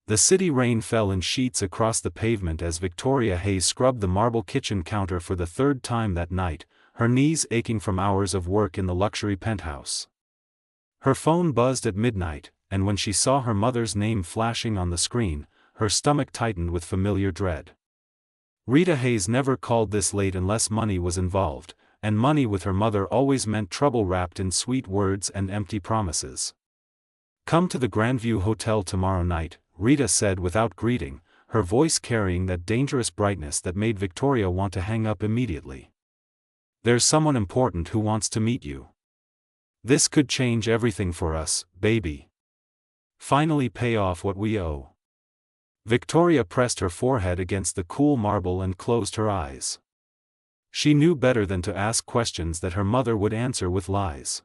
The city rain fell in sheets across the pavement as Victoria Hayes scrubbed the marble kitchen counter for the third time that night, her knees aching from hours of work in the luxury penthouse. Her phone buzzed at midnight, and when she saw her mother's name flashing on the screen, her stomach tightened with familiar dread. Rita Hayes never called this late unless money was involved, and money with her mother always meant trouble wrapped in sweet words and empty promises. "Come to the Grandview Hotel tomorrow night," Rita said without greeting, her voice carrying that dangerous brightness that made Victoria want to hang up immediately. "There's someone important who wants to meet you. This could change everything for us, baby. Finally pay off what we owe." Victoria pressed her forehead against the cool marble and closed her eyes. She knew better than to ask questions that her mother would answer with lies.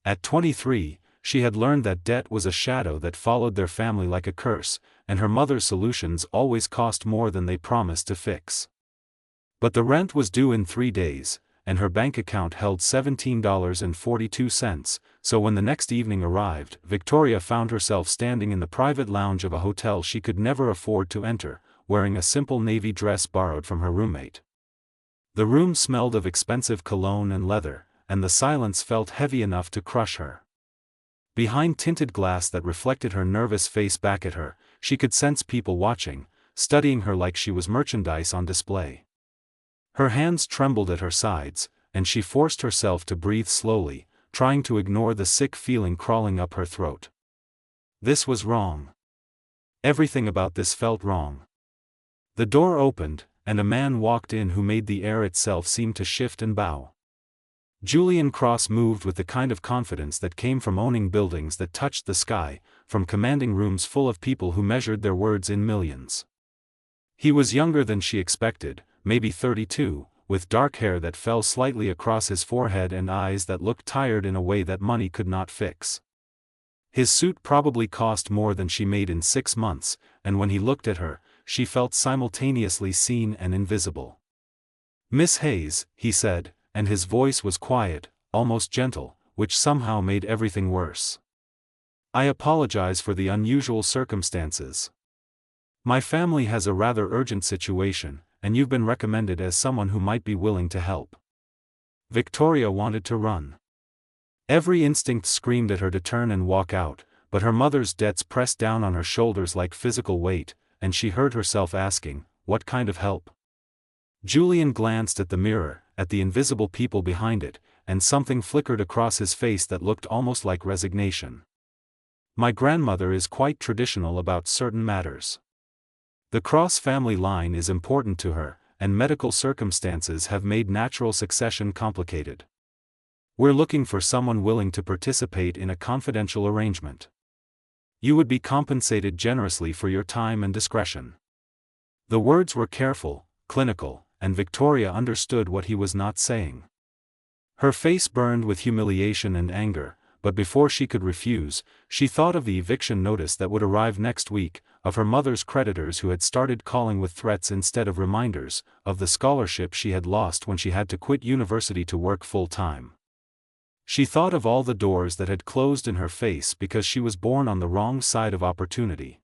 At 23, she had learned that debt was a shadow that followed their family like a curse, and her mother's solutions always cost more than they promised to fix. But the rent was due in 3 days, and her bank account held $17.42, so when the next evening arrived, Victoria found herself standing in the private lounge of a hotel she could never afford to enter, wearing a simple navy dress borrowed from her roommate. The room smelled of expensive cologne and leather, and the silence felt heavy enough to crush her. Behind tinted glass that reflected her nervous face back at her, she could sense people watching, studying her like she was merchandise on display. Her hands trembled at her sides, and she forced herself to breathe slowly, trying to ignore the sick feeling crawling up her throat. This was wrong. Everything about this felt wrong. The door opened, and a man walked in who made the air itself seem to shift and bow. Julian Cross moved with the kind of confidence that came from owning buildings that touched the sky, from commanding rooms full of people who measured their words in millions. He was younger than she expected, maybe 32, with dark hair that fell slightly across his forehead and eyes that looked tired in a way that money could not fix. His suit probably cost more than she made in 6 months, and when he looked at her, she felt simultaneously seen and invisible. "Miss Hayes," he said, and his voice was quiet, almost gentle, which somehow made everything worse. "I apologize for the unusual circumstances. My family has a rather urgent situation, and you've been recommended as someone who might be willing to help." Victoria wanted to run. Every instinct screamed at her to turn and walk out, but her mother's debts pressed down on her shoulders like physical weight, and she heard herself asking, "What kind of help?" Julian glanced at the mirror, at the invisible people behind it, and something flickered across his face that looked almost like resignation. "My grandmother is quite traditional about certain matters. The Cross family line is important to her, and medical circumstances have made natural succession complicated. We're looking for someone willing to participate in a confidential arrangement. You would be compensated generously for your time and discretion." The words were careful, clinical, and Victoria understood what he was not saying. Her face burned with humiliation and anger, but before she could refuse, she thought of the eviction notice that would arrive next week, of her mother's creditors who had started calling with threats instead of reminders, of the scholarship she had lost when she had to quit university to work full-time. She thought of all the doors that had closed in her face because she was born on the wrong side of opportunity.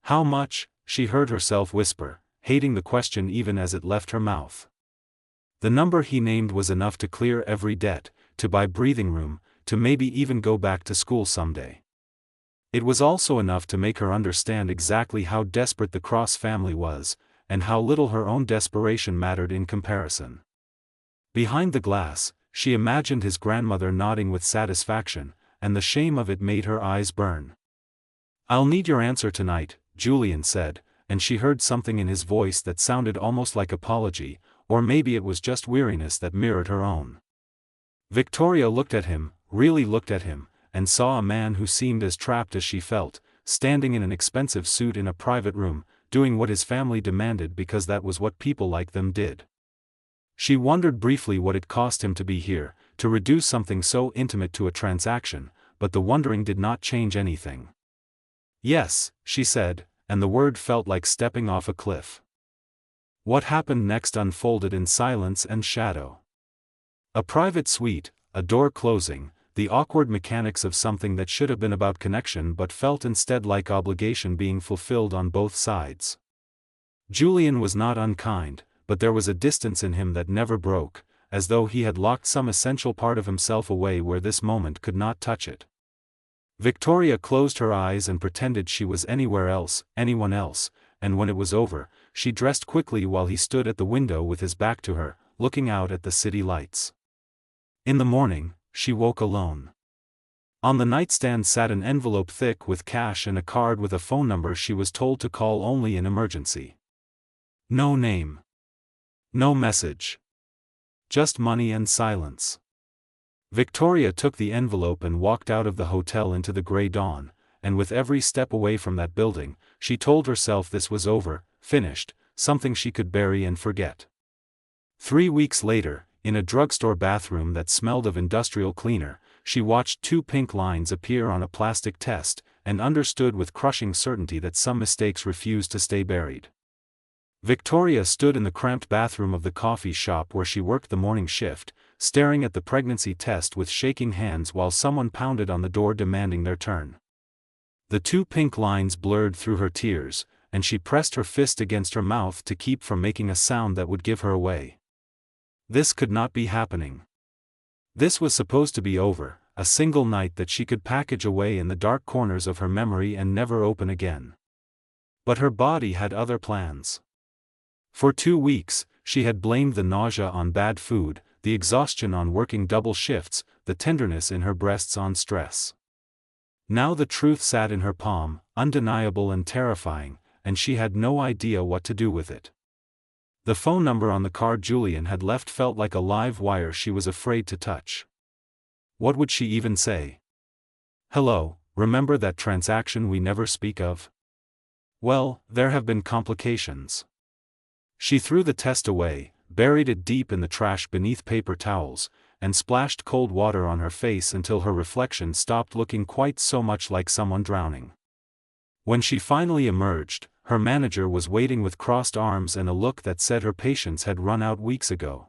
"How much?" she heard herself whisper, hating the question even as it left her mouth. The number he named was enough to clear every debt, to buy breathing room, to maybe even go back to school someday. It was also enough to make her understand exactly how desperate the Cross family was, and how little her own desperation mattered in comparison. Behind the glass, she imagined his grandmother nodding with satisfaction, and the shame of it made her eyes burn. "I'll need your answer tonight," Julian said, and she heard something in his voice that sounded almost like apology, or maybe it was just weariness that mirrored her own. Victoria looked at him, really looked at him, and saw a man who seemed as trapped as she felt, standing in an expensive suit in a private room, doing what his family demanded because that was what people like them did. She wondered briefly what it cost him to be here, to reduce something so intimate to a transaction, but the wondering did not change anything. "Yes," she said, and the word felt like stepping off a cliff. What happened next unfolded in silence and shadow. A private suite, a door closing, the awkward mechanics of something that should have been about connection but felt instead like obligation being fulfilled on both sides. Julian was not unkind, but there was a distance in him that never broke, as though he had locked some essential part of himself away where this moment could not touch it. Victoria closed her eyes and pretended she was anywhere else, anyone else, and when it was over, she dressed quickly while he stood at the window with his back to her, looking out at the city lights. In the morning, she woke alone. On the nightstand sat an envelope thick with cash and a card with a phone number she was told to call only in emergency. No name. No message. Just money and silence. Victoria took the envelope and walked out of the hotel into the grey dawn, and with every step away from that building, she told herself this was over, finished, something she could bury and forget. 3 weeks later, in a drugstore bathroom that smelled of industrial cleaner, she watched 2 pink lines appear on a plastic test, and understood with crushing certainty that some mistakes refused to stay buried. Victoria stood in the cramped bathroom of the coffee shop where she worked the morning shift, staring at the pregnancy test with shaking hands while someone pounded on the door demanding their turn. The 2 pink lines blurred through her tears, and she pressed her fist against her mouth to keep from making a sound that would give her away. This could not be happening. This was supposed to be over, a single night that she could package away in the dark corners of her memory and never open again. But her body had other plans. For 2 weeks, she had blamed the nausea on bad food, the exhaustion on working double shifts, the tenderness in her breasts on stress. Now the truth sat in her palm, undeniable and terrifying, and she had no idea what to do with it. The phone number on the card Julian had left felt like a live wire she was afraid to touch. What would she even say? Hello, remember that transaction we never speak of? Well, there have been complications. She threw the test away, buried it deep in the trash beneath paper towels, and splashed cold water on her face until her reflection stopped looking quite so much like someone drowning. When she finally emerged, her manager was waiting with crossed arms and a look that said her patience had run out weeks ago.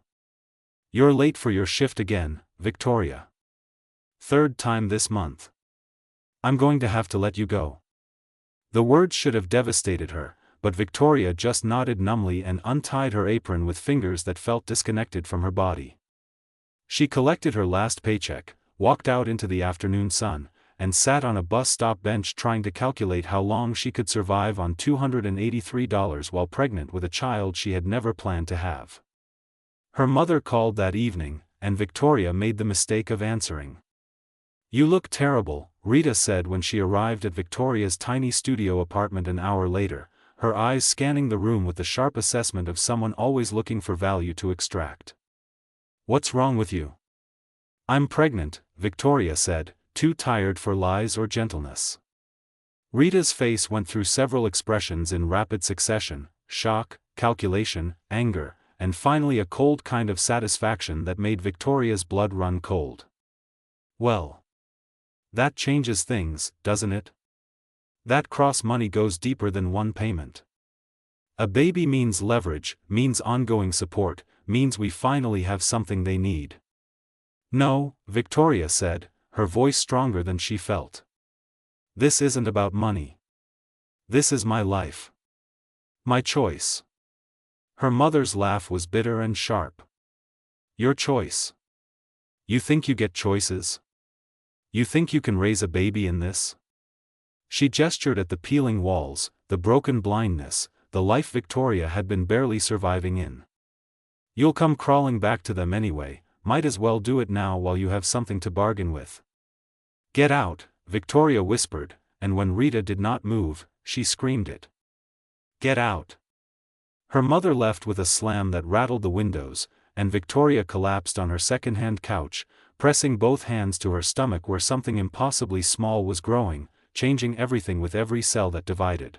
You're late for your shift again, Victoria. 3rd time this month. I'm going to have to let you go. The words should have devastated her, but Victoria just nodded numbly and untied her apron with fingers that felt disconnected from her body. She collected her last paycheck, walked out into the afternoon sun, and sat on a bus stop bench trying to calculate how long she could survive on $283 while pregnant with a child she had never planned to have. Her mother called that evening, and Victoria made the mistake of answering. You look terrible, Rita said when she arrived at Victoria's tiny studio apartment an hour later, her eyes scanning the room with the sharp assessment of someone always looking for value to extract. What's wrong with you? I'm pregnant, Victoria said, too tired for lies or gentleness. Rita's face went through several expressions in rapid succession: shock, calculation, anger, and finally a cold kind of satisfaction that made Victoria's blood run cold. Well, that changes things, doesn't it? That cross money goes deeper than one payment. A baby means leverage, means ongoing support, means we finally have something they need. No, Victoria said, her voice stronger than she felt. This isn't about money. This is my life. My choice. Her mother's laugh was bitter and sharp. Your choice. You think you get choices? You think you can raise a baby in this? She gestured at the peeling walls, the broken blindness, the life Victoria had been barely surviving in. You'll come crawling back to them anyway, might as well do it now while you have something to bargain with. Get out, Victoria whispered, and when Rita did not move, she screamed it. Get out. Her mother left with a slam that rattled the windows, and Victoria collapsed on her second-hand couch, pressing both hands to her stomach where something impossibly small was growing, changing everything with every cell that divided.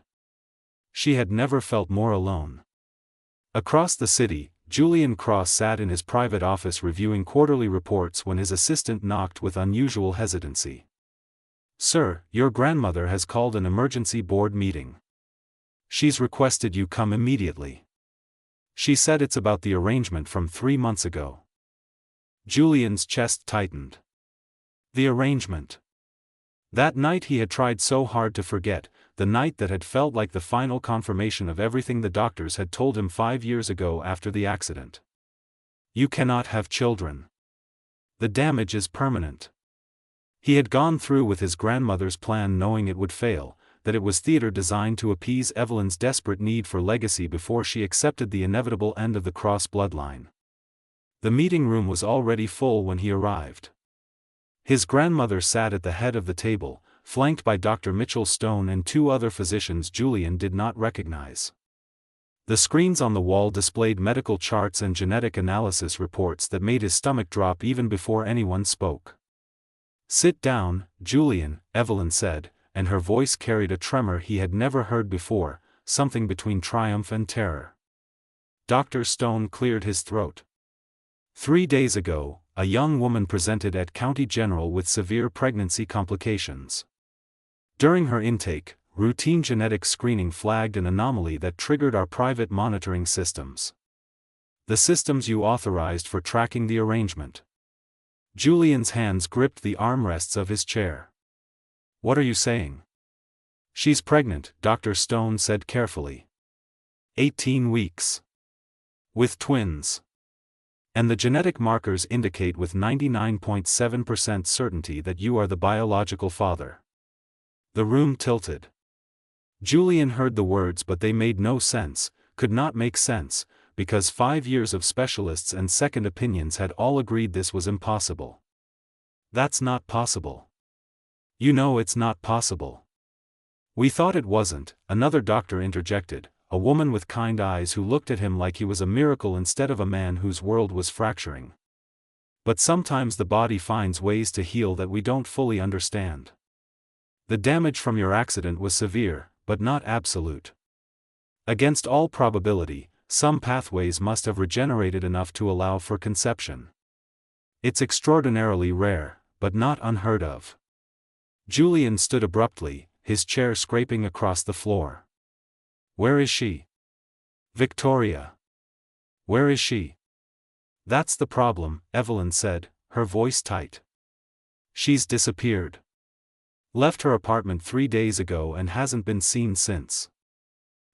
She had never felt more alone. Across the city, Julian Cross sat in his private office reviewing quarterly reports when his assistant knocked with unusual hesitancy. Sir, your grandmother has called an emergency board meeting. She's requested you come immediately. She said it's about the arrangement from 3 months ago. Julian's chest tightened. The arrangement. That night he had tried so hard to forget, the night that had felt like the final confirmation of everything the doctors had told him 5 years ago after the accident. You cannot have children. The damage is permanent. He had gone through with his grandmother's plan knowing it would fail, that it was theater designed to appease Evelyn's desperate need for legacy before she accepted the inevitable end of the Cross bloodline. The meeting room was already full when he arrived. His grandmother sat at the head of the table, flanked by Dr. Mitchell Stone and 2 other physicians Julian did not recognize. The screens on the wall displayed medical charts and genetic analysis reports that made his stomach drop even before anyone spoke. "Sit down, Julian," Evelyn said, and her voice carried a tremor he had never heard before, something between triumph and terror. Dr. Stone cleared his throat. 3 days ago, a young woman presented at County General with severe pregnancy complications. During her intake, routine genetic screening flagged an anomaly that triggered our private monitoring systems. The systems you authorized for tracking the arrangement. Julian's hands gripped the armrests of his chair. "What are you saying?" "She's pregnant," Dr. Stone said carefully. 18 weeks. With twins. And the genetic markers indicate with 99.7% certainty that you are the biological father. The room tilted. Julian heard the words but they made no sense, could not make sense, because 5 years of specialists and second opinions had all agreed this was impossible. "That's not possible." "You know it's not possible." "We thought it wasn't," another doctor interjected, a woman with kind eyes who looked at him like he was a miracle instead of a man whose world was fracturing. "But sometimes the body finds ways to heal that we don't fully understand. The damage from your accident was severe, but not absolute. Against all probability, some pathways must have regenerated enough to allow for conception. It's extraordinarily rare, but not unheard of." Julian stood abruptly, his chair scraping across the floor. "Where is she?" "Victoria." "Where is she?" "That's the problem," Evelyn said, her voice tight. "She's disappeared. Left her apartment 3 days ago and hasn't been seen since.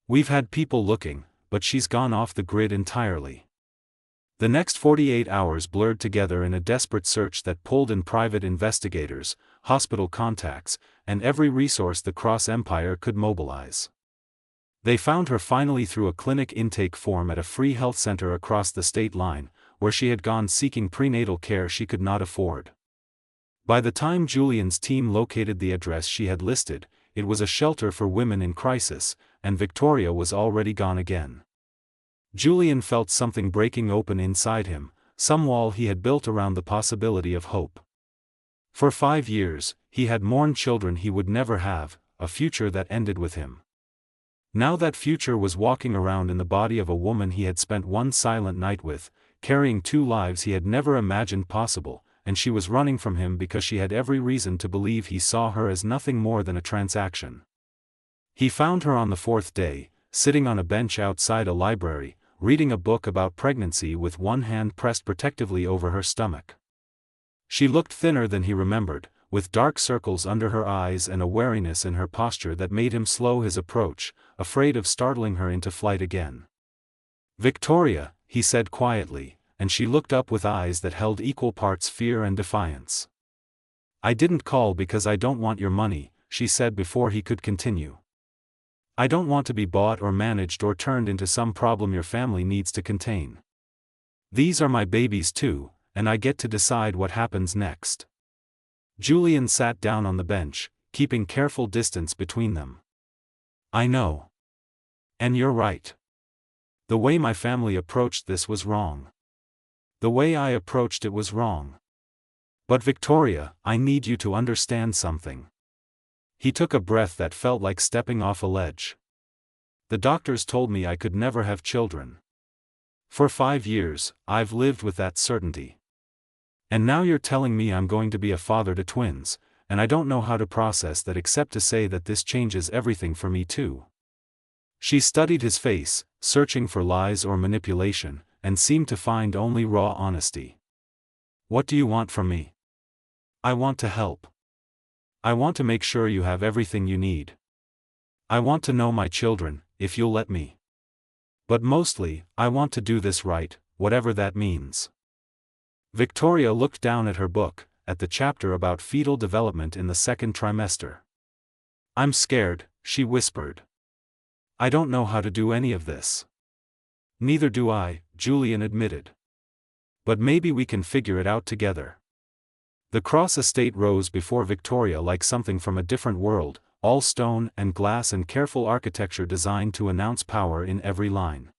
We've had people looking, but she's gone off the grid entirely." The next 48 hours blurred together in a desperate search that pulled in private investigators, hospital contacts, and every resource the Cross Empire could mobilize. They found her finally through a clinic intake form at a free health center across the state line, where she had gone seeking prenatal care she could not afford. By the time Julian's team located the address she had listed, it was a shelter for women in crisis, and Victoria was already gone again. Julian felt something breaking open inside him, some wall he had built around the possibility of hope. For 5 years, he had mourned children he would never have, a future that ended with him. Now that future was walking around in the body of a woman he had spent one silent night with, carrying 2 lives he had never imagined possible, and she was running from him because she had every reason to believe he saw her as nothing more than a transaction. He found her on the 4th day, sitting on a bench outside a library, reading a book about pregnancy with one hand pressed protectively over her stomach. She looked thinner than he remembered, with dark circles under her eyes and a wariness in her posture that made him slow his approach, afraid of startling her into flight again. "Victoria," he said quietly, and she looked up with eyes that held equal parts fear and defiance. "I didn't call because I don't want your money," she said before he could continue. "I don't want to be bought or managed or turned into some problem your family needs to contain. These are my babies too, and I get to decide what happens next." Julian sat down on the bench, keeping careful distance between them. "I know. And you're right. The way my family approached this was wrong. The way I approached it was wrong. But Victoria, I need you to understand something." He took a breath that felt like stepping off a ledge. "The doctors told me I could never have children. For 5 years, I've lived with that certainty. And now you're telling me I'm going to be a father to twins, and I don't know how to process that except to say that this changes everything for me too." She studied his face, searching for lies or manipulation, and seemed to find only raw honesty. "What do you want from me?" I want to help. I want to make sure you have everything you need. I want to know my children, if you'll let me. But mostly, I want to do this right, whatever that means. Victoria looked down at her book, at the chapter about fetal development in the second trimester. I'm scared, she whispered. I don't know how to do any of this. Neither do I, Julian admitted. But maybe we can figure it out together. The Cross estate rose before Victoria like something from a different world, all stone and glass and careful architecture designed to announce power in every line.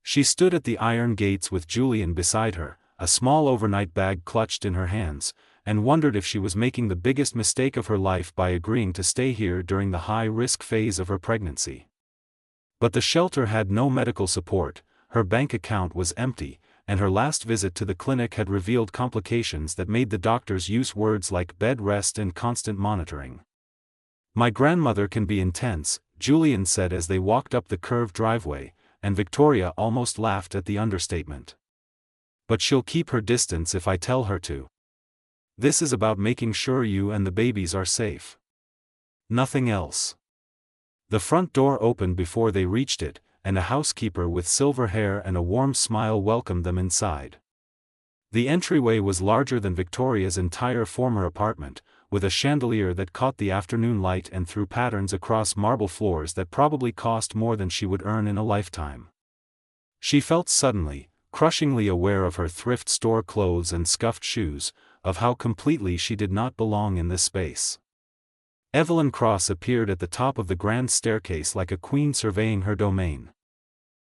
She stood at the iron gates with Julian beside her, a small overnight bag clutched in her hands, and wondered if she was making the biggest mistake of her life by agreeing to stay here during the high-risk phase of her pregnancy. But the shelter had no medical support, her bank account was empty, and her last visit to the clinic had revealed complications that made the doctors use words like bed rest and constant monitoring. My grandmother can be intense, Julian said as they walked up the curved driveway, and Victoria almost laughed at the understatement. But she'll keep her distance if I tell her to. This is about making sure you and the babies are safe. Nothing else. The front door opened before they reached it, and a housekeeper with silver hair and a warm smile welcomed them inside. The entryway was larger than Victoria's entire former apartment, with a chandelier that caught the afternoon light and threw patterns across marble floors that probably cost more than she would earn in a lifetime. She felt suddenly, crushingly aware of her thrift store clothes and scuffed shoes, of how completely she did not belong in this space. Evelyn Cross appeared at the top of the grand staircase like a queen surveying her domain.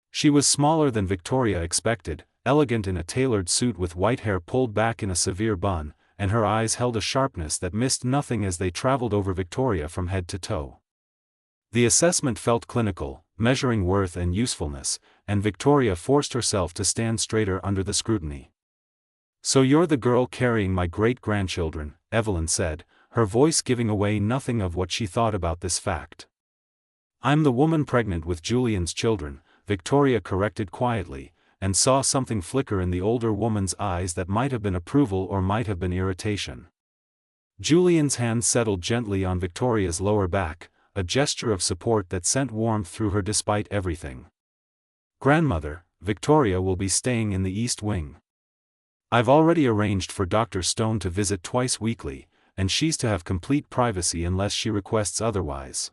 She was smaller than Victoria expected, elegant in a tailored suit with white hair pulled back in a severe bun, and her eyes held a sharpness that missed nothing as they traveled over Victoria from head to toe. The assessment felt clinical, measuring worth and usefulness, and Victoria forced herself to stand straighter under the scrutiny. So you're the girl carrying my great-grandchildren, Evelyn said, her voice giving away nothing of what she thought about this fact. I'm the woman pregnant with Julian's children, Victoria corrected quietly, and saw something flicker in the older woman's eyes that might have been approval or might have been irritation. Julian's hand settled gently on Victoria's lower back, a gesture of support that sent warmth through her despite everything. Grandmother, Victoria will be staying in the East Wing. I've already arranged for Dr. Stone to visit twice weekly, and she's to have complete privacy unless she requests otherwise.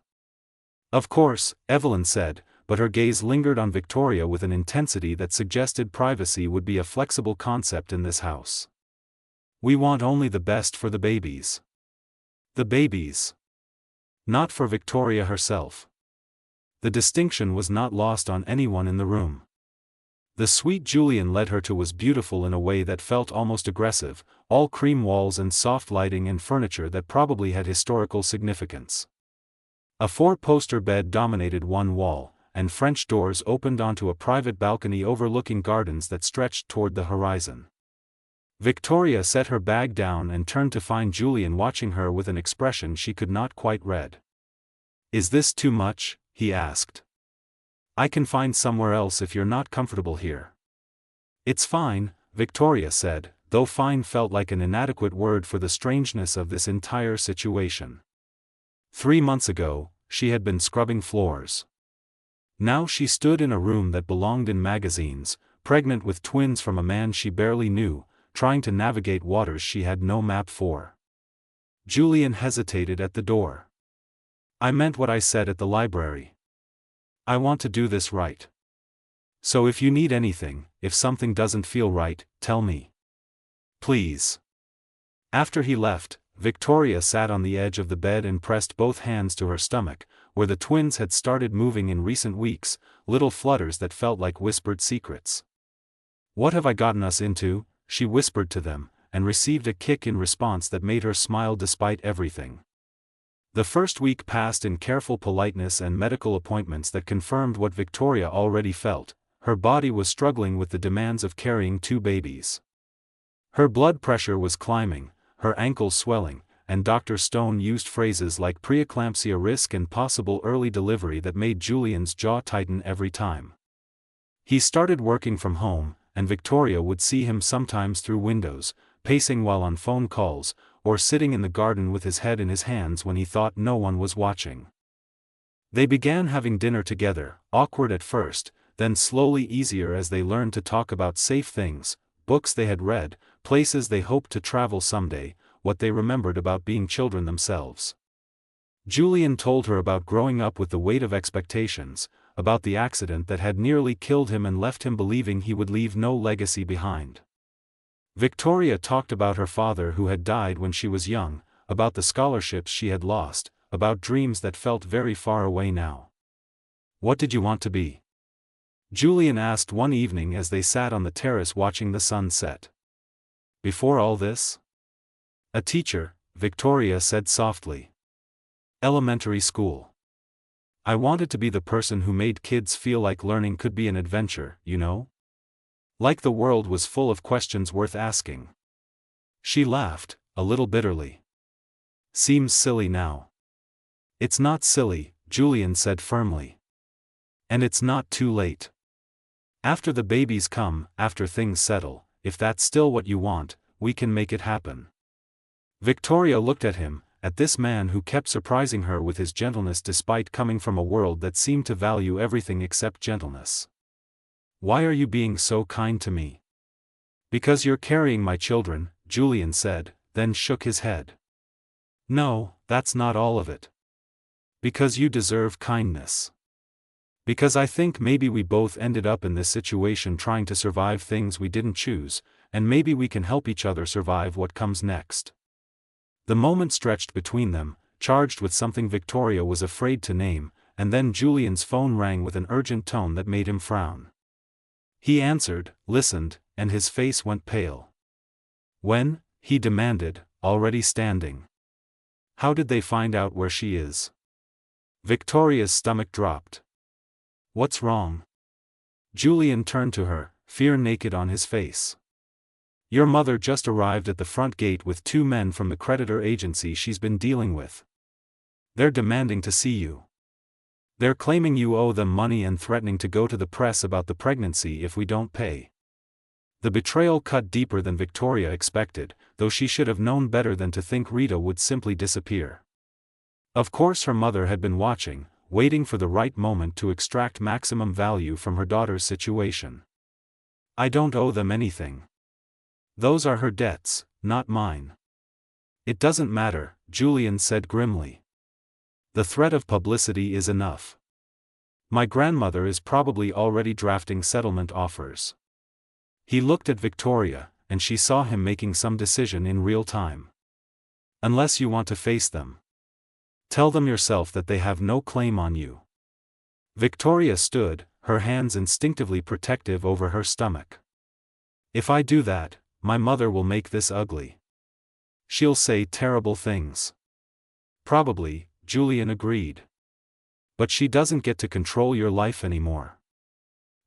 Of course, Evelyn said, but her gaze lingered on Victoria with an intensity that suggested privacy would be a flexible concept in this house. We want only the best for the babies. The babies. Not for Victoria herself. The distinction was not lost on anyone in the room. The suite Julian led her to was beautiful in a way that felt almost aggressive, all cream walls and soft lighting and furniture that probably had historical significance. A four-poster bed dominated one wall, and French doors opened onto a private balcony overlooking gardens that stretched toward the horizon. Victoria set her bag down and turned to find Julian watching her with an expression she could not quite read. Is this too much? He asked. I can find somewhere else if you're not comfortable here. It's fine, Victoria said, though fine felt like an inadequate word for the strangeness of this entire situation. 3 months ago, she had been scrubbing floors. Now she stood in a room that belonged in magazines, pregnant with twins from a man she barely knew, trying to navigate waters she had no map for. Julian hesitated at the door. I meant what I said at the library. I want to do this right. So if you need anything, if something doesn't feel right, tell me. Please. After he left, Victoria sat on the edge of the bed and pressed both hands to her stomach, where the twins had started moving in recent weeks, little flutters that felt like whispered secrets. What have I gotten us into? She whispered to them, and received a kick in response that made her smile despite everything. The first week passed in careful politeness and medical appointments that confirmed what Victoria already felt: her body was struggling with the demands of carrying 2 babies. Her blood pressure was climbing, her ankles swelling, and Dr. Stone used phrases like preeclampsia risk and possible early delivery that made Julian's jaw tighten every time. He started working from home, and Victoria would see him sometimes through windows, pacing while on phone calls, or sitting in the garden with his head in his hands when he thought no one was watching. They began having dinner together, awkward at first, then slowly easier as they learned to talk about safe things, books they had read, places they hoped to travel someday, what they remembered about being children themselves. Julian told her about growing up with the weight of expectations, about the accident that had nearly killed him and left him believing he would leave no legacy behind. Victoria talked about her father who had died when she was young, about the scholarships she had lost, about dreams that felt very far away now. "What did you want to be?" Julian asked one evening as they sat on the terrace watching the sun set. "Before all this?" "A teacher," Victoria said softly. "Elementary school. I wanted to be the person who made kids feel like learning could be an adventure, you know? Like the world was full of questions worth asking." She laughed, a little bitterly. "Seems silly now." "It's not silly," Julian said firmly. "And it's not too late. After the babies come, after things settle, if that's still what you want, we can make it happen." Victoria looked at him, at this man who kept surprising her with his gentleness despite coming from a world that seemed to value everything except gentleness. "Why are you being so kind to me?" "Because you're carrying my children," Julian said, then shook his head. "No, that's not all of it. Because you deserve kindness. Because I think maybe we both ended up in this situation trying to survive things we didn't choose, and maybe we can help each other survive what comes next." The moment stretched between them, charged with something Victoria was afraid to name, and then Julian's phone rang with an urgent tone that made him frown. He answered, listened, and his face went pale. "When?" he demanded, already standing. "How did they find out where she is?" Victoria's stomach dropped. "What's wrong?" Julian turned to her, fear naked on his face. "Your mother just arrived at the front gate with 2 men from the creditor agency she's been dealing with. They're demanding to see you. They're claiming you owe them money and threatening to go to the press about the pregnancy if we don't pay." The betrayal cut deeper than Victoria expected, though she should have known better than to think Rita would simply disappear. Of course her mother had been watching, waiting for the right moment to extract maximum value from her daughter's situation. "I don't owe them anything. Those are her debts, not mine." "It doesn't matter," Julian said grimly. "The threat of publicity is enough. My grandmother is probably already drafting settlement offers." He looked at Victoria, and she saw him making some decision in real time. "Unless you want to face them. Tell them yourself that they have no claim on you." Victoria stood, her hands instinctively protective over her stomach. "If I do that, my mother will make this ugly. She'll say terrible things." "Probably," Julian agreed. "But she doesn't get to control your life anymore.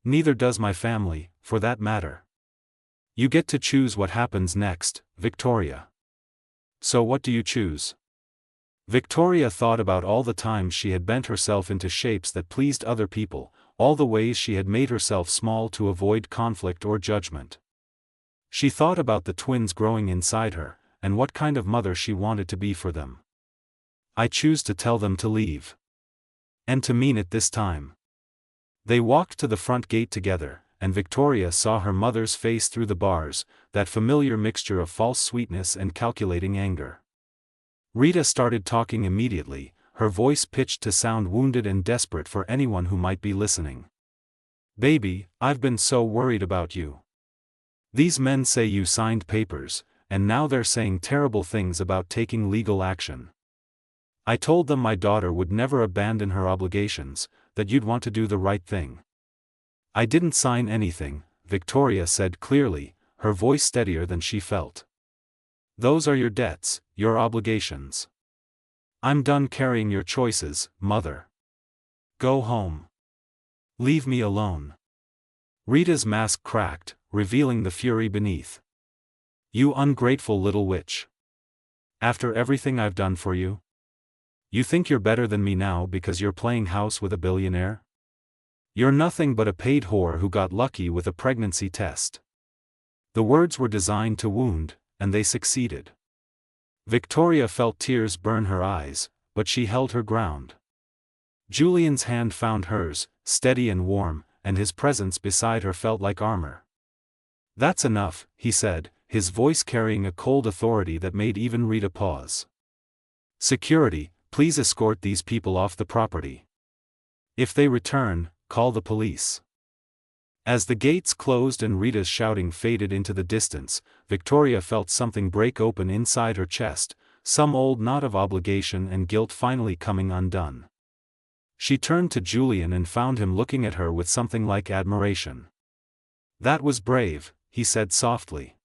Neither does my family, for that matter. You get to choose what happens next, Victoria." "So what do you choose?" Victoria thought about all the times she had bent herself into shapes that pleased other people, all the ways she had made herself small to avoid conflict or judgment. She thought about the twins growing inside her, and what kind of mother she wanted to be for them. "I choose to tell them to leave. And to mean it this time." They walked to the front gate together, and Victoria saw her mother's face through the bars, that familiar mixture of false sweetness and calculating anger. Rita started talking immediately, her voice pitched to sound wounded and desperate for anyone who might be listening. "Baby, I've been so worried about you. These men say you signed papers, and now they're saying terrible things about taking legal action. I told them my daughter would never abandon her obligations, that you'd want to do the right thing." "I didn't sign anything," Victoria said clearly, her voice steadier than she felt. "Those are your debts, your obligations. I'm done carrying your choices, Mother. Go home. Leave me alone." Rita's mask cracked, revealing the fury beneath. "You ungrateful little witch. After everything I've done for you? You think you're better than me now because you're playing house with a billionaire? You're nothing but a paid whore who got lucky with a pregnancy test." The words were designed to wound, and they succeeded. Victoria felt tears burn her eyes, but she held her ground. Julian's hand found hers, steady and warm, and his presence beside her felt like armor. "That's enough," he said, his voice carrying a cold authority that made even Rita pause. "Security, please escort these people off the property. If they return, call the police." As the gates closed and Rita's shouting faded into the distance, Victoria felt something break open inside her chest, some old knot of obligation and guilt finally coming undone. She turned to Julian and found him looking at her with something like admiration. "That was brave," he said softly.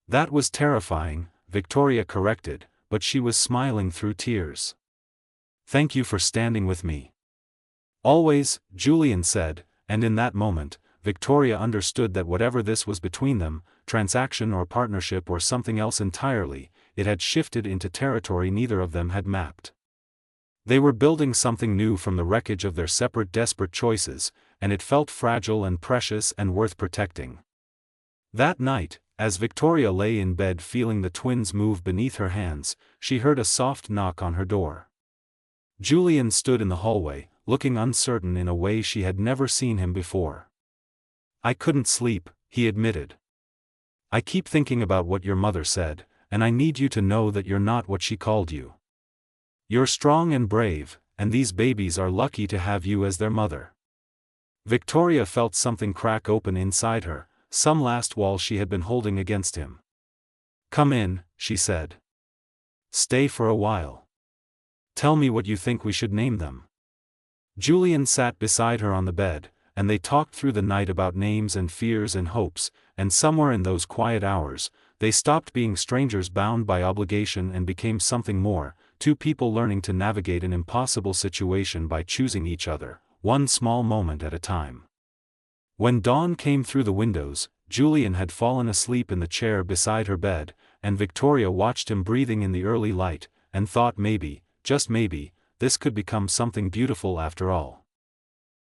"That was terrifying," Victoria corrected, but she was smiling through tears. "Thank you for standing with me." "Always," Julian said, and in that moment, Victoria understood that whatever this was between them, transaction or partnership or something else entirely, it had shifted into territory neither of them had mapped. They were building something new from the wreckage of their separate desperate choices, and it felt fragile and precious and worth protecting. That night, as Victoria lay in bed feeling the twins move beneath her hands, she heard a soft knock on her door. Julian stood in the hallway, looking uncertain in a way she had never seen him before. "I couldn't sleep," he admitted. "I keep thinking about what your mother said, and I need you to know that you're not what she called you. You're strong and brave, and these babies are lucky to have you as their mother." Victoria felt something crack open inside her, some last wall she had been holding against him. "Come in," she said. "Stay for a while. Tell me what you think we should name them." Julian sat beside her on the bed, and they talked through the night about names and fears and hopes, and somewhere in those quiet hours, they stopped being strangers bound by obligation and became something more, two people learning to navigate an impossible situation by choosing each other, one small moment at a time. When dawn came through the windows, Julian had fallen asleep in the chair beside her bed, and Victoria watched him breathing in the early light, and thought maybe, just maybe, this could become something beautiful after all.